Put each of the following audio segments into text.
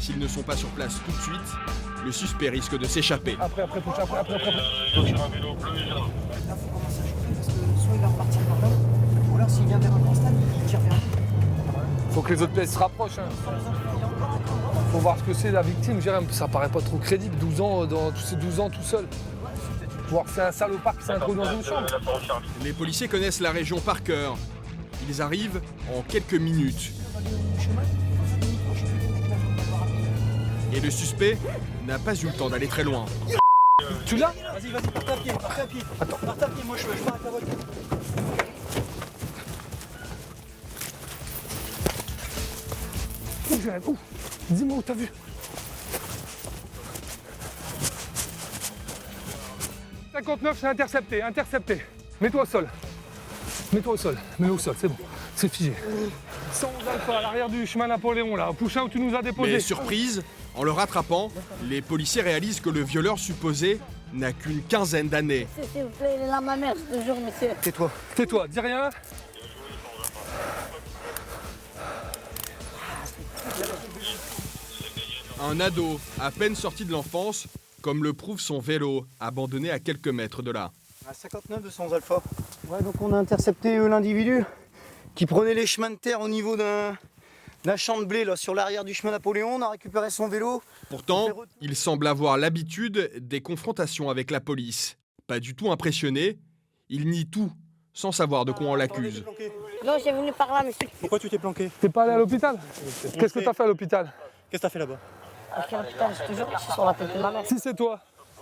S'ils ne sont pas sur place tout de suite, le suspect risque de s'échapper. Après. Là, faut commencer à chauffer parce que soit il va repartir par là, ou alors s'il vient vers un constat, il tire vers nous. Faut que les autres pièces se rapprochent. Hein. Faut voir ce que c'est la victime. Jérôme, ça paraît pas trop crédible, 12 ans, dans tous ces 12 ans tout seul. Voir que c'est un salopard qui s'est introduit dans une chambre. Les policiers connaissent la région par cœur. Ils arrivent en quelques minutes. Et le suspect n'a pas eu le temps d'aller très loin. Tu l'as? Vas-y, partez à pied. Attends. Partez à pied, moi je pars avec la voiture. Où Jérôme? Où? Dis-moi où t'as vu. 59, c'est intercepté. Mets-toi au sol. Mets-le au sol, c'est bon. C'est figé. 111 Alpha à l'arrière du chemin Napoléon, là, au Pouchin où tu nous as déposé. Mais surprise, en le rattrapant, les policiers réalisent que le violeur supposé n'a qu'une quinzaine d'années. S'il vous plaît, il est là ma mère, je te jure, monsieur. Tais-toi, dis rien. Un ado, à peine sorti de l'enfance, comme le prouve son vélo, abandonné à quelques mètres de là. À 59 200 Alpha. Ouais, donc on a intercepté l'individu qui prenait les chemins de terre au niveau d'un champ de blé là, sur l'arrière du chemin Napoléon. On a récupéré son vélo. Pourtant, il semble avoir l'habitude des confrontations avec la police. Pas du tout impressionné, il nie tout, sans savoir de quoi on l'accuse. Non, j'ai venu par là, monsieur. Pourquoi tu t'es planqué? T'es pas allé à l'hôpital? Qu'est-ce que t'as fait à l'hôpital? Qu'est-ce que t'as fait là-bas? À quel hôpital? Je te jure, je suis sur la tête de ma mère. Si c'est toi.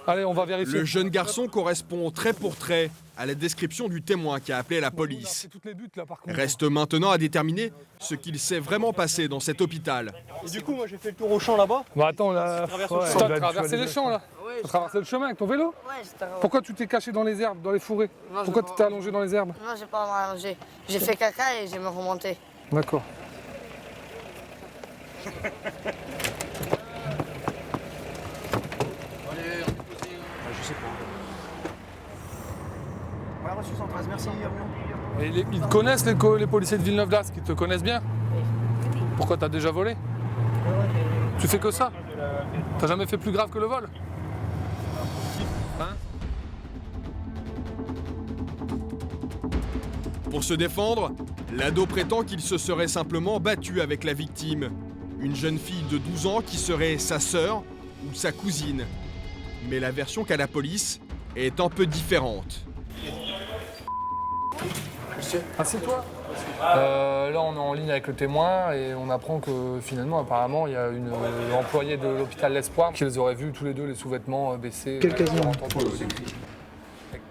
Allez, on va vérifier. Le jeune garçon correspond trait pour trait à la description du témoin qui a appelé la police. Toutes les buts, là, par contre. Reste maintenant à déterminer ce qu'il s'est vraiment passé dans cet hôpital. Et du coup, moi j'ai fait le tour au champ là-bas. Bon, attends, là. T'as traversé les champs, là. Oui, T'as traversé le chemin avec ton vélo? Ouais, j'étais. Pourquoi tu t'es caché dans les herbes, dans les fourrés? Non, Pourquoi je- tu t'es allongé dans les herbes? Non, j'ai pas mangé. J'ai fait caca et j'ai me remonté. D'accord. Ouais, reçu 113, merci à vous. Et ils te connaissent, les policiers de Villeneuve-d'Ascq? Ils te connaissent bien? Pourquoi t'as déjà volé? Tu fais que ça? T'as jamais fait plus grave que le vol? Hein? Pour se défendre, l'ado prétend qu'il se serait simplement battu avec la victime. Une jeune fille de 12 ans qui serait sa sœur ou sa cousine. Mais la version qu'a la police est un peu différente. Assieds-toi. Là, on est en ligne avec le témoin et on apprend que finalement, apparemment, il y a une employée de l'hôpital L'Espoir qui les aurait vus tous les deux les sous-vêtements baissés. Quel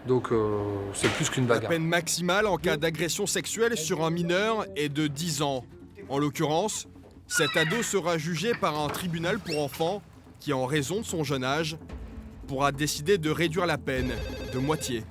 Donc, c'est plus qu'une La bagarre. peine maximale en cas d'agression sexuelle sur un mineur est de 10 ans. En l'occurrence, cet ado sera jugé par un tribunal pour enfants qui, en raison de son jeune âge, pourra décider de réduire la peine de moitié.